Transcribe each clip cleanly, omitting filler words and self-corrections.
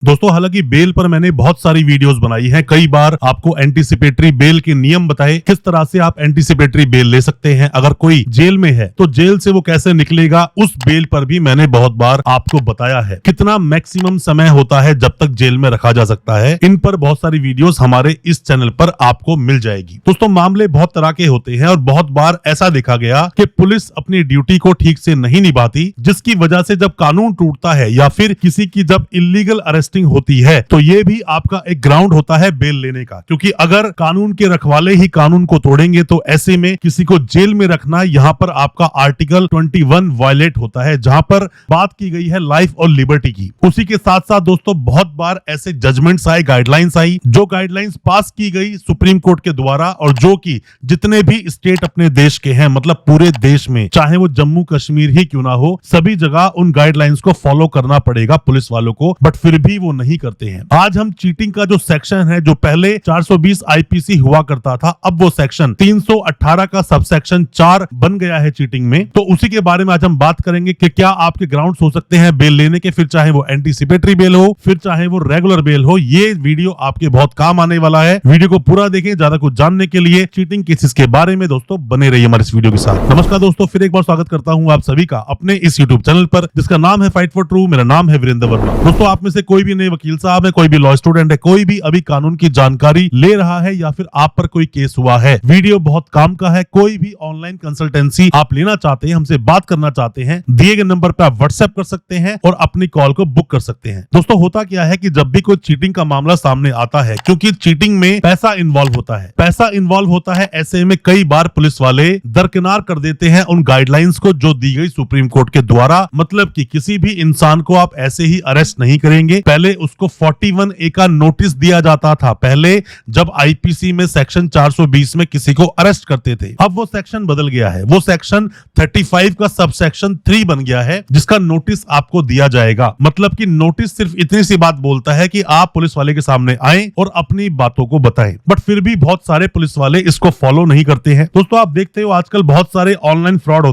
दोस्तों हालांकि बेल पर मैंने बहुत सारी वीडियोस बनाई हैं, कई बार आपको एंटीसिपेटरी बेल के नियम बताए, किस तरह से आप एंटीसिपेटरी बेल ले सकते हैं। अगर कोई जेल में है तो जेल से वो कैसे निकलेगा, उस बेल पर भी मैंने बहुत बार आपको बताया है। कितना मैक्सिमम समय होता है जब तक जेल में रखा जा सकता है, इन पर बहुत सारी वीडियोस हमारे इस चैनल पर आपको मिल जाएगी। दोस्तों मामले बहुत तरह के होते हैं और बहुत बार ऐसा देखा गया कि पुलिस अपनी ड्यूटी को ठीक से नहीं निभाती, जिसकी वजह से जब कानून टूटता है या फिर किसी की जब इलीगल अरेस्टिंग होती है तो ये भी आपका एक ग्राउंड होता है बेल लेने का। क्योंकि अगर कानून के रखवाले ही कानून को तोड़ेंगे तो ऐसे में किसी को जेल में रखना, यहाँ पर आपका आर्टिकल 21 वायलेट होता है, जहां पर बात की गई है लाइफ और लिबर्टी की। उसी के साथ साथ दोस्तों बहुत बार ऐसे जजमेंट्स आए, गाइडलाइंस आई, जो गाइडलाइंस पास की गई सुप्रीम कोर्ट के द्वारा, और जो कि जितने भी स्टेट अपने देश के हैं, मतलब पूरे देश में, चाहे वो जम्मू कश्मीर ही क्यों ना हो, सभी जगह उन गाइडलाइंस को फॉलो करना पड़ेगा पुलिस वालों को, बट फिर भी वो नहीं करते हैं। आज हम चीटिंग का जो सेक्शन है, जो पहले 420 आईपीसी हुआ करता था, अब वो सेक्शन 318 का सबसेक्शन 4 बन गया है चीटिंग में। तो उसी के बारे में आज हम बात करेंगे कि क्या आपके ग्राउंड्स हो सकते हैं बेल लेने के, फिर चाहे वो एंटीसिपेटरी बेल हो, फिर चाहे वो रेगुलर बेल हो। ये वीडियो आपके बहुत काम आने वाला है, वीडियो को पूरा देखें। ज्यादा कुछ जानने के लिए चीटिंग केसेस के बारे में दोस्तों बने रहिए हमारे इस वीडियो के साथ। नमस्कार दोस्तों, फिर एक बार स्वागत करता हूं आप सभी का अपने इस यूट्यूब चैनल पर, जिसका नाम है फाइट फॉर ट्रू। मेरा नाम है वीरेंद्र वर्मा। दोस्तों आप में से कोई भी नए वकील साहब है, कोई भी लॉ स्टूडेंट है, कोई भी अभी कानून की जानकारी ले रहा है, या फिर आप पर कोई केस हुआ है, वीडियो बहुत काम का है, कोई भी ऑनलाइन कंसल्टेंसी आप लेना चाहते हैं, हमसे बात करना चाहते हैं, दिए गए नंबर पर आप व्हाट्सएप कर सकते हैं और अपनी कॉल को बुक कर सकते हैं। दोस्तों होता क्या है कि जब भी कोई चीटिंग का मामला सामने आता है, क्योंकि चीटिंग में पैसा इन्वॉल्व होता है, ऐसे में कई बार पुलिस वाले दरकिनार कर देते हैं उन गाइडलाइंस को जो दी गई सुप्रीम कोर्ट के द्वारा। मतलब कि किसी भी इंसान को आप ऐसे ही अरेस्ट नहीं करेंगे, पहले उसको 41A का नोटिस दिया जाता था। पहले जब आईपीसी में सेक्शन 420 में किसी को अरेस्ट करते थे, अब वो सेक्शन बदल गया है, वो सेक्शन 35 का सबसेक्शन 3 बन गया है, जिसका नोटिस आपको दिया जाएगा। मतलब कि नोटिस सिर्फ इतनी सी बात बोलता है कि आप पुलिस वाले के सामने आए और अपनी बातों को बताएं, बट फिर भी बहुत सारे पुलिस वाले इसको फॉलो नहीं करते हैं। दोस्तों आप देखते हो आजकल बहुत सारे ऑनलाइन फ्रॉड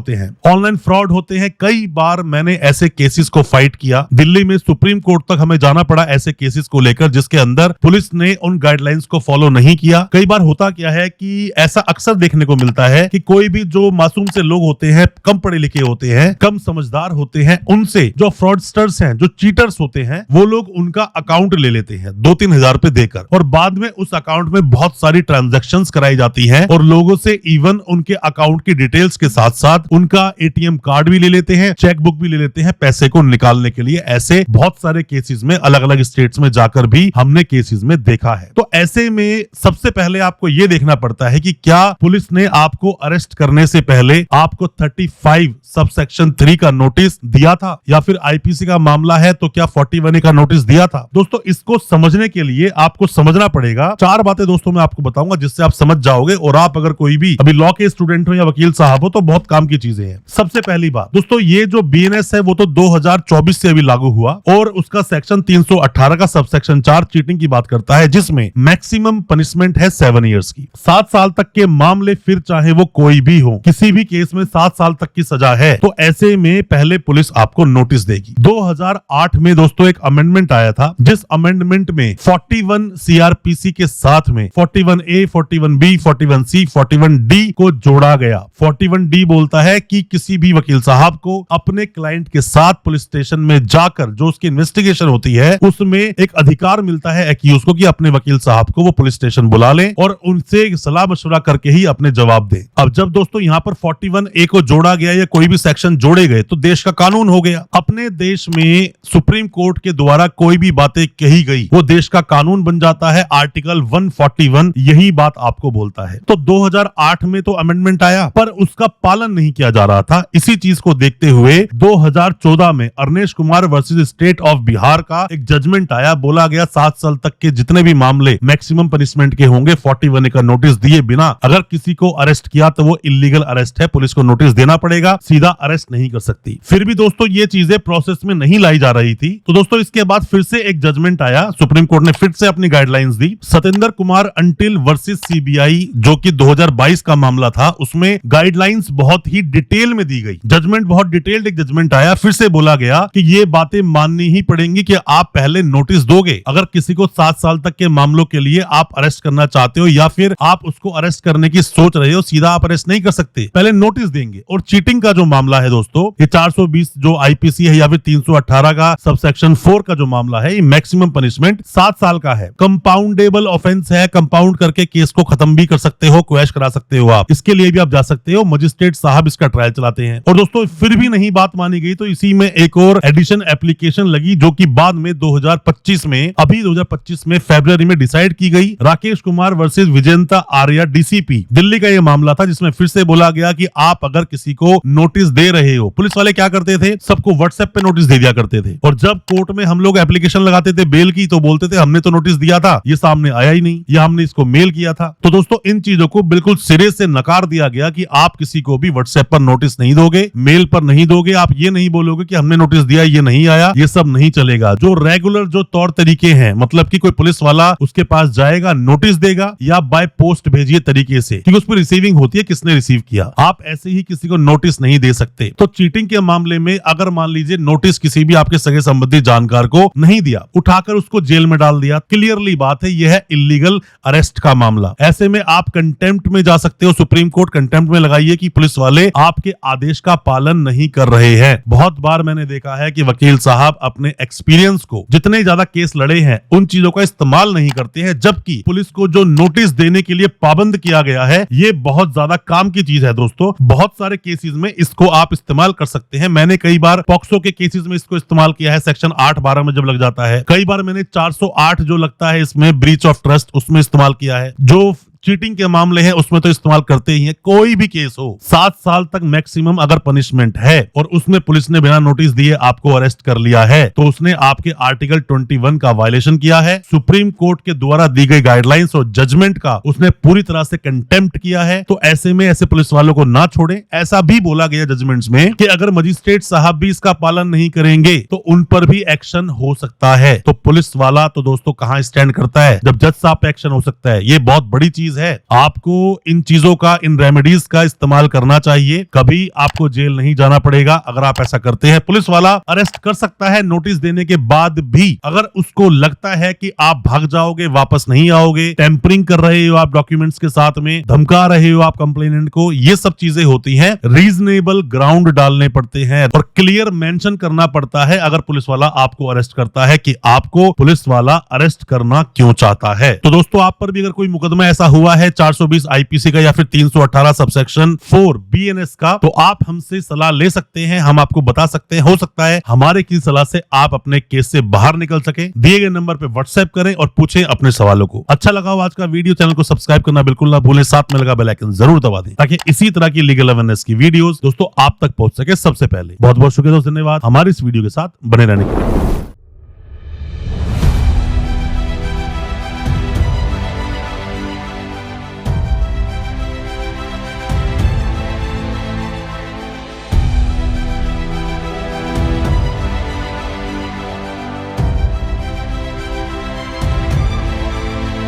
होते हैं, कई बार मैंने ऐसे केसेस को फाइट किया, दिल्ली में सुप्रीम कोर्ट तक हमें जाना पड़ा ऐसे केसेस को लेकर, जिसके अंदर पुलिस ने उन गाइडलाइंस को फॉलो नहीं किया। कई बार होता क्या है कि ऐसा अक्सर देखने को मिलता है कि कोई भी जो मासूम से लोग होते हैं, कम पढ़े लिखे होते हैं, कम समझदार होते हैं, उनसे जो फ्रॉडस्टर्स हैं, जो चीटर्स होते हैं, वो लोग उनका अकाउंट ले लेते हैं 2-3 हजार रुपए देकर, और बाद में उस अकाउंट में बहुत सारी ट्रांजैक्शंस कराई जाती हैं, और लोगों से इवन उनके अकाउंट की डिटेल्स के साथ साथ उनका एटीएम कार्ड भी ले लेते हैं, चेक बुक भी ले लेते हैं पैसे को निकालने के लिए। ऐसे बहुत सारे केसेस में अलग अलग स्टेट्स में जाकर भी हमने केसेस में देखा है। तो ऐसे में सबसे पहले आपको यह देखना पड़ता है कि क्या पुलिस ने आपको अरेस्ट करने से पहले आपको 35 सबसेक्शन 3 का नोटिस दिया था, या फिर आईपीसी का मामला है तो क्या 41A का नोटिस दिया था। दोस्तों इसको समझने के लिए आपको समझना पड़ेगा। 4 बातें दोस्तों मैं आपको बताऊंगा जिससे आप समझ जाओगे, और आप अगर कोई भी अभी लॉ के स्टूडेंट हो या वकील साहब हो तो बहुत काम की चीजें हैं। सबसे पहली बात दोस्तों, ये जो बीएनएस है वो तो 2024 से अभी लागू हुआ, और उसका सेक्शन 318 का सबसेक्शन 4 चीटिंग की बात करता है, जिसमें मैक्सिमम पनिशमेंट है 7 इयर्स की। 7 साल तक के मामले, फिर चाहे वो कोई भी हो, किसी भी केस में 7 साल तक की सजा है, तो ऐसे में पहले पुलिस आपको नोटिस देगी। 2008 में दोस्तों एक अमेंडमेंट आया था, जिस अमेंडमेंट में 41 सीआरपीसी के साथ में 41A, 41B, 41C, 41D को जोड़ा गया। 41D बोलता है कि किसी भी वकील साहब को अपने क्लाइंट के साथ पुलिस स्टेशन में जाकर जो उसकी इन्वेस्टिगेशन होती है, उसमें एक अधिकार मिलता है एक्यूज को कि अपने वकील साहब को वो पुलिस स्टेशन बुला लें और उनसे सलाह मशवरा करके ही अपने जवाब दें। अब जब दोस्तों यहाँ पर 41A को जोड़ा गया या कोई भी सेक्शन जोड़े गए तो देश का कानून हो गया। अपने देश में सुप्रीम कोर्ट के द्वारा कोई भी बातें कही गई वो देश का कानून बन जाता है। आर्टिकल 141 यही बात आपको बोलता है। तो 2008 में तो अमेंडमेंट आया, पर उसका पालन नहीं किया जा रहा था। इसी चीज को देखते हुए 2014 में Arnesh Kumar versus state of Bihar का एक जजमेंट आया। बोला गया 7 साल तक के जितने भी मामले मैक्सिमम पनिशमेंट के होंगे, 41A का नोटिस दिए बिना अगर किसी को अरेस्ट किया तो वो इलीगल अरेस्ट है, पुलिस को नोटिस देना पड़ेगा, सीधा अरेस्ट नहीं कर सकती। फिर भी दोस्तों ये चीजें प्रोसेस में नहीं लाई जा रही थी। तो दोस्तों इसके बाद फिर से एक जजमेंट आया, सुप्रीम कोर्ट ने फिर से अपनी गाइडलाइंस दी। सतेंद्र कुमार अंटिल वर्सेस सीबीआई जो कि 2022 का मामला था, उसमें गाइडलाइंस बहुत ही डिटेल में दी गई। जजमेंट बहुत डिटेल्ड एक जजमेंट आया। फिर से बोला गया कि ये बातें माननी ही पड़ेंगी कि आप पहले नोटिस दोगे। अगर किसी को 7 साल तक के मामलों के लिए आप अरेस्ट करना चाहते हो या फिर आप उसको अरेस्ट करने की सोच रहे हो, सीधा आप अरेस्ट नहीं कर सकते, पहले नोटिस देंगे। और चीटिंग का जो मामला है दोस्तों, ये 420 जो आईपीसी है या फिर 318 का सबसेक्शन 4 का जो मामला है, ये मैक्सिमम पनिशमेंट 7 साल का है। कंपाउंडेबल ऑफेंस है, कंपाउंड करके केस को खत्म भी कर सकते हो, क्वैश करा सकते हो आप। इसके लिए भी आप जा सकते हो, मजिस्ट्रेट साहब इसका ट्रायल चलाते हैं। और दोस्तों फिर भी नहीं बात मानी गई तो इसी में एक और एडिशन एप्लीकेशन लगी, जो कि बाद में 2025 में, अभी 2025 में फरवरी में डिसाइड की गई। राकेश कुमार वर्सेस विजेंता आर्या डीसीपी दिल्ली का ये मामला था, जिसमें फिर से बोला गया कि आप अगर किसी को नोटिस दे रहे हो, पुलिस वाले क्या करते थे, सबको व्हाट्सएप पे नोटिस दे दिया करते थे। और जब कोर्ट में हम लोग एप्लीकेशन लगाते थे बेल की, तो बोलते थे हमने तो नोटिस दिया था, ये सामने आया ही नहीं, या हमने इसको मेल किया था। तो दोस्तों इन चीजों को बिल्कुल सिरे से नकार दिया गया कि आप किसी को भी व्हाट्सएप पर नोटिस नहीं दोगे, मेल पर नहीं दोगे। आप ये नहीं बोलोगे कि हमने नोटिस दिया, ये नहीं आया, ये सब नहीं चलेगा। जो रेगुलर जो तौर तरीके हैं, मतलब कि कोई पुलिस वाला उसके पास जाएगा, नोटिस देगा, या बाय पोस्ट भेजिए तरीके से, क्योंकि उस पर रिसीविंग होती है, किसने रिसीव किया। आप ऐसे ही किसी को नोटिस नहीं दे सकते। तो चीटिंग के मामले में अगर मान लीजिए नोटिस किसी भी आपके सगे संबंधी जानकार को नहीं दिया, उठाकर उसको जेल में डाल दिया, क्लियरली बात है यह है इलीगल अरेस्ट का मामला। ऐसे में आप कंटेम्प्ट में जा सकते हो, सुप्रीम कोर्ट कंटेम्प्ट में लगाइए कि पुलिस वाले आपके आदेश का पालन नहीं कर रहे हैं। बहुत बार मैंने देखा है कि वकील साहब अपने एक्सपीरियंस को, जितने ज्यादा केस लड़े हैं, उन चीजों का इस्तेमाल नहीं करते हैं, जबकि पुलिस को जो नोटिस देने के लिए पाबंद किया गया है, ये बहुत ज्यादा काम की चीज है दोस्तों। बहुत सारे केसेस में इसको आप इस्तेमाल कर सकते हैं। मैंने कई बार पॉक्सो के केसेस में इसको इस्तेमाल किया है, सेक्शन 8-12 में जब लग जाता है। कई बार मैंने 408 जो लगता है इसमें ब्रीच ऑफ ट्रस्ट, उसमें इस्तेमाल किया है। जो चीटिंग के मामले हैं उसमें तो इस्तेमाल करते ही हैं। कोई भी केस हो, 7 साल तक मैक्सिमम अगर पनिशमेंट है और उसमें पुलिस ने बिना नोटिस दिए आपको अरेस्ट कर लिया है, तो उसने आपके आर्टिकल 21 का वायलेशन किया है। सुप्रीम कोर्ट के द्वारा दी गई गाइडलाइंस और जजमेंट का उसने पूरी तरह से कंटेम्प्ट किया है। तो ऐसे में ऐसे पुलिस वालों को ना छोड़ें। ऐसा भी बोला गया जजमेंट्स में कि अगर मजिस्ट्रेट साहब भी इसका पालन नहीं करेंगे तो उन पर भी एक्शन हो सकता है। तो पुलिस वाला तो दोस्तों कहां स्टैंड करता है जब जज साहब पे एक्शन हो सकता है। ये बहुत बड़ी चीज है। आपको इन चीजों का, इन रेमेडीज का इस्तेमाल करना चाहिए। कभी आपको जेल नहीं जाना पड़ेगा अगर आप ऐसा करते हैं। पुलिस वाला अरेस्ट कर सकता है नोटिस देने के बाद भी। अगर उसको लगता है कि आप भाग जाओगे, वापस नहीं आओगे, टेम्परिंग कर रहे हो आप डॉक्यूमेंट्स के साथ में, धमका रहे हो आप कंप्लेनेंट को, ये सब चीजें होती हैं। रीजनेबल ग्राउंड डालने पड़ते हैं और क्लियर मेंशन करना पड़ता है अगर पुलिस वाला आपको अरेस्ट करता है कि आपको पुलिस वाला अरेस्ट करना क्यों चाहता है। तो दोस्तों आप पर भी अगर कोई मुकदमा ऐसा हुआ है 420 आईपीसी का या फिर 318 सबसेक्शन 4 बीएनएस का, तो आप हमसे सलाह ले सकते हैं। हम आपको बता सकते हैं, हो सकता है हमारे की सलाह से आप अपने केस से बाहर निकल सके। दिए गए नंबर पे व्हाट्सएप करें और पूछें अपने सवालों को। अच्छा लगा हो आज का वीडियो, चैनल को सब्सक्राइब करना बिल्कुल ना भूलें, साथ में लगा बेल आइकन जरूर दबा दें ताकि इसी तरह की लीगल अवेयरनेस की वीडियोस दोस्तों आप तक पहुंच सके सबसे पहले। बहुत बहुत शुक्रिया दोस्तों, धन्यवाद हमारे इस वीडियो के साथ बने रहने के लिए।